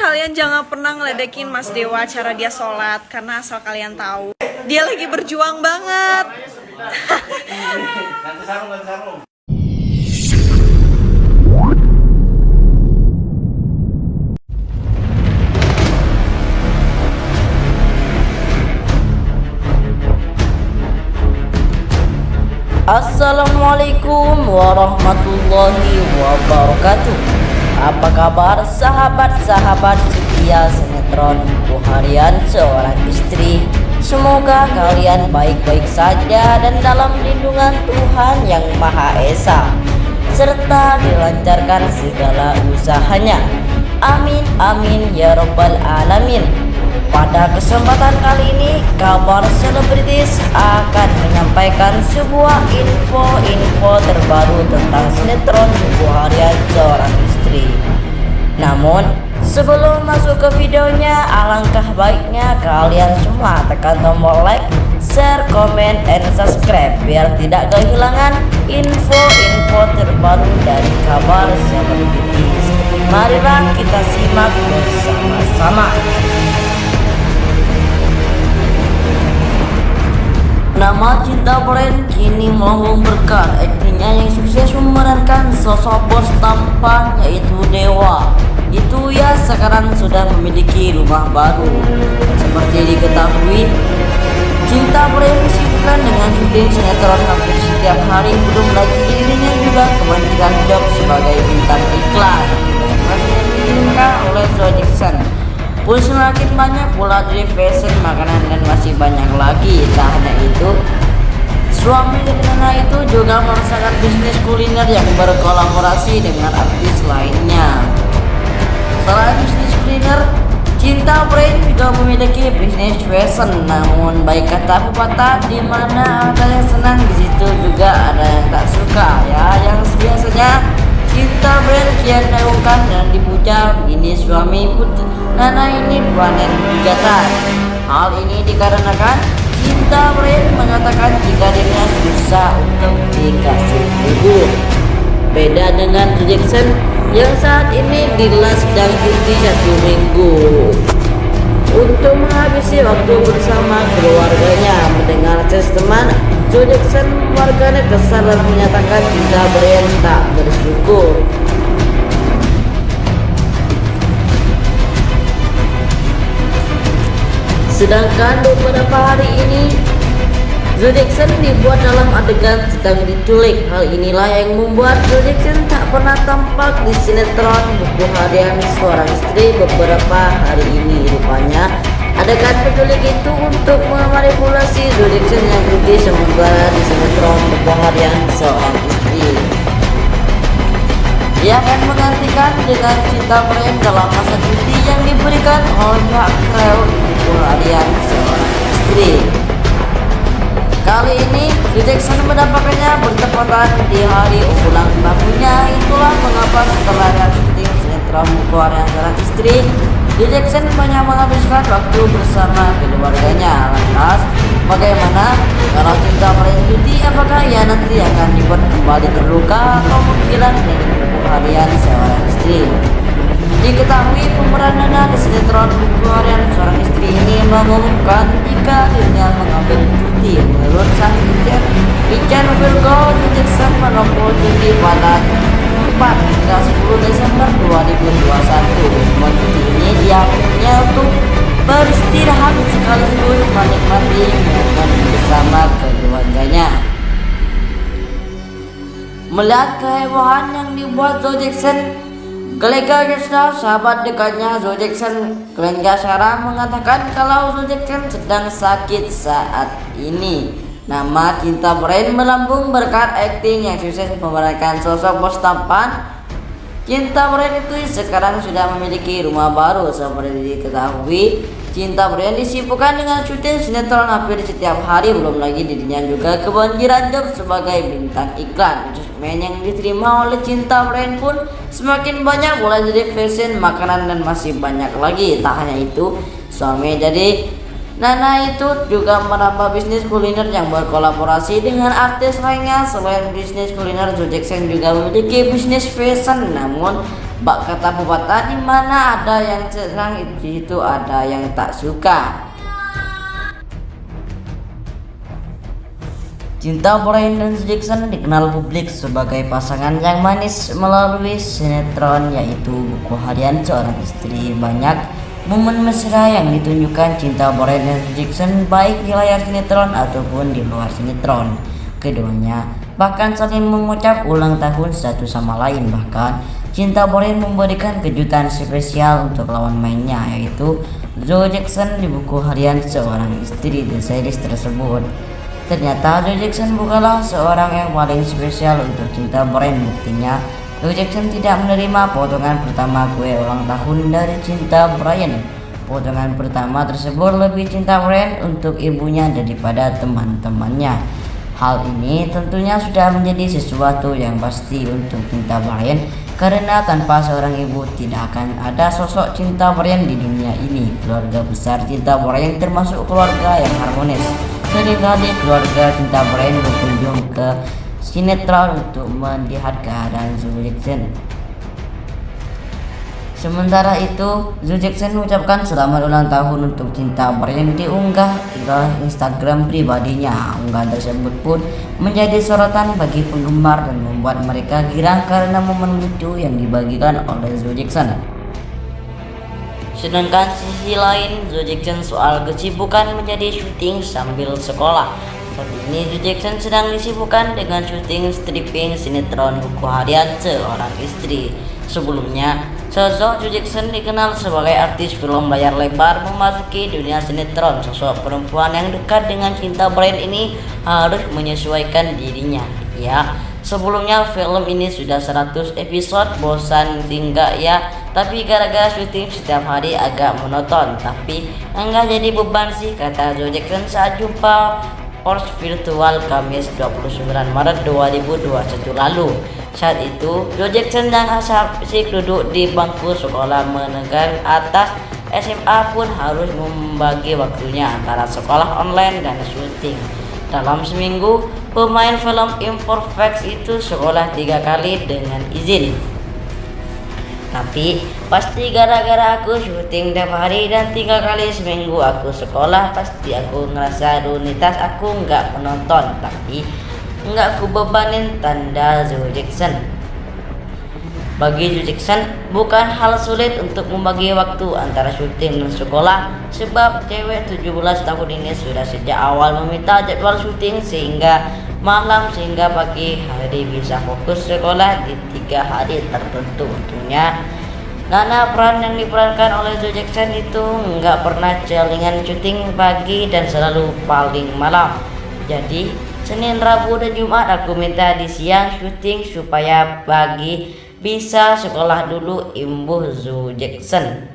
kalian jangan pernah ngeledekin Mas Dewa cara dia sholat, karena asal kalian tahu dia lagi berjuang banget. Assalamualaikum warahmatullahi wabarakatuh. Apa kabar sahabat-sahabat setia sinetron Buku Harian Seorang Istri? Semoga kalian baik-baik saja dan dalam lindungan Tuhan yang Maha Esa, serta dilancarkan segala usahanya. Amin amin ya robbal alamin. Pada kesempatan kali ini, kabar selebritis akan menyampaikan sebuah info terbaru tentang sinetron Buku Harian Seorang Istri. Namun, sebelum masuk ke videonya, alangkah baiknya kalian semua tekan tombol like, share, komen, dan subscribe biar tidak kehilangan info terbaru dari kabar selebritis. Marilah kita simak bersama-sama. Nama Cinta Brand kini melambung berkat aktingnya yang sukses memerankan sosok bos tampan yaitu Dewa. Itu ya sekarang sudah memiliki rumah baru. Seperti diketahui, Cinta Brand disibukkan dengan syuting sinetron hampir setiap hari. Belum lagi dirinya juga kebanjiran job sebagai bintang iklan yang diinginkan oleh Joe Jackson. Pun semakin banyak pula dari fashion, makanan, dan masih banyak lagi. Tak hanya itu, suami dari Nana itu juga merasakan bisnis kuliner yang berkolaborasi dengan artis lainnya. Selain bisnis kuliner, Cinta Brand juga memiliki bisnis fashion. Namun baik kata pepatah, di mana ada yang senang di situ juga ada yang tak suka. Ya, yang biasanya Cinta Brand kian dilakukan dan dipuja, ini suami Nana ini panen hujatan. Hal ini dikarenakan Cinta Brand mengatakan jika dirinya susah untuk dikasih ibu. Beda dengan Joe Jackson yang saat ini Dila sedang cuti 1 minggu untuk menghabisi waktu bersama keluarganya. Mendengar teman Joe Jackson, warganet kesal dan menyatakan Cinta Brand tak bersyukur. Sedangkan beberapa hari ini Joe Jackson dibuat dalam adegan sedang diculik. Hal inilah yang membuat Joe Jackson tak pernah tampak di sinetron Buku Harian Seorang Istri beberapa hari ini. Rupanya adegan penculik itu untuk memanipulasi Joe Jackson yang cuti sementara di sinetron Buku Harian Seorang Istri. Ia akan menggantikan dengan Cinta Brand dalam masa cuti yang diberikan oleh pihak kru Buku Harian Seorang Istri. Kali ini Joe Jackson mendapatkannya bertepatan di hari ulang tahunnya. Itulah mengapa setelah syuting sinetron Buku Harian Seorang Istri, Joe Jackson banyak menghabiskan waktu bersama keluarganya. Lantas, bagaimana kalau Cinta Brand cuti? Apakah ia nanti akan dibuat kembali terluka atau menghilang dari Buku Harian Seorang Istri? Diketahui pemeran Nana di sinetron Buku Harian Seorang Istri ini mengumumkan jika dirinya mengambil cuti. Menurut sang Richard Virgo, Joe Jackson menempuh cuti pada 4 hingga 10 Desember 2021. Cuti ini diambilnya untuk beristirahat sekaligus menikmati momen bersama keluarganya. Melihat kehebohan yang dibuat Joe Jackson, Glenn Gassara, sahabat dekatnya Joe Jackson, Glenn Gassara mengatakan kalau Joe Jackson sedang sakit saat ini. Nama Cinta Brand melambung berkat akting yang sukses memerankan sosok bos tampan. Cinta Brand itu sekarang sudah memiliki rumah baru. Seperti diketahui, Cinta Brand disibukkan dengan syuting sinetron hampir setiap hari. Belum lagi dirinya juga kebanjiran job sebagai bintang iklan. Advertisement yang diterima oleh Cinta Brand pun semakin banyak, mulai dari fashion, makanan, dan masih banyak lagi. Tak hanya itu, suami jadi Nana itu juga menambah bisnis kuliner yang berkolaborasi dengan artis lainnya. Selain bisnis kuliner, Joe Jackson juga memiliki bisnis fashion. Namun Bak kata pepatah, di mana ada yang senang di situ ada yang tak suka. Cinta Brian dan Jackson dikenal publik sebagai pasangan yang manis melalui sinetron yaitu Buku Harian Seorang Istri. Banyak momen mesra yang ditunjukkan cinta Brian dan Jackson baik di layar sinetron ataupun di luar sinetron. Keduanya bahkan saling mengucap ulang tahun satu sama lain. Bahkan cinta Brian memberikan kejutan spesial untuk lawan mainnya yaitu Joe Jackson di Buku Harian Seorang Istri di series tersebut. Ternyata Joe Jackson bukanlah seorang yang paling spesial untuk cinta Brian. Buktinya Joe Jackson tidak menerima potongan pertama kue ulang tahun dari cinta Brian. Potongan pertama tersebut lebih cinta Brian untuk ibunya daripada teman-temannya. Hal ini tentunya sudah menjadi sesuatu yang pasti untuk cinta Brian, karena tanpa seorang ibu tidak akan ada sosok cinta Brian di dunia ini. Keluarga besar cinta Brian termasuk keluarga yang harmonis. Seringkali keluarga cinta Brian berkunjung ke sinetron untuk melihat keadaan Joe Jackson. Sementara itu, Joe Jackson mengucapkan selamat ulang tahun untuk cinta Brian diunggah ke Instagram pribadinya. Unggahan tersebut pun menjadi sorotan bagi penggemar dan membuat mereka girang karena momen lucu yang dibagikan oleh Joe Jackson. Sedangkan sisi lain, Joe Jackson soal kesibukan menjadi syuting sambil sekolah. Saat ini Joe Jackson sedang disibukkan dengan syuting stripping sinetron Buku Harian Seorang Istri. Sebelumnya, sosok Joe Jackson dikenal sebagai artis film layar lebar. Memasuki dunia sinetron, sosok perempuan yang dekat dengan cinta Brian ini harus menyesuaikan dirinya. Ya, sebelumnya film ini sudah 100 episode, bosan hingga ya, tapi gara-gara syuting setiap hari agak monoton. Tapi enggak jadi beban sih, kata Joe Jackson saat jumpa pers virtual Kamis 29 Maret 2021 lalu. Saat itu, Joe Jackson dan Asapsik duduk di bangku sekolah menengah atas SMA pun harus membagi waktunya antara sekolah online dan syuting. Dalam seminggu, pemain film Imperfect itu sekolah 3 kali dengan izin. Tapi pasti gara-gara aku syuting tiap hari dan 3 kali seminggu aku sekolah, pasti aku ngerasa rutinitas aku nggak menonton, tapi nggak aku bebanin, tanda Joe Jackson. Bagi Joe Jackson, bukan hal sulit untuk membagi waktu antara syuting dan sekolah, sebab cewek 17 tahun ini sudah sejak awal meminta jadwal syuting sehingga malam sehingga pagi hari bisa fokus sekolah di 3 hari tertentu. Untungnya Nana, peran yang diperankan oleh Joe Jackson itu nggak pernah celingan syuting pagi dan selalu paling malam. Jadi Senin, Rabu, dan Jumat aku minta di siang syuting supaya pagi bisa sekolah dulu, imbuh Joe Jackson.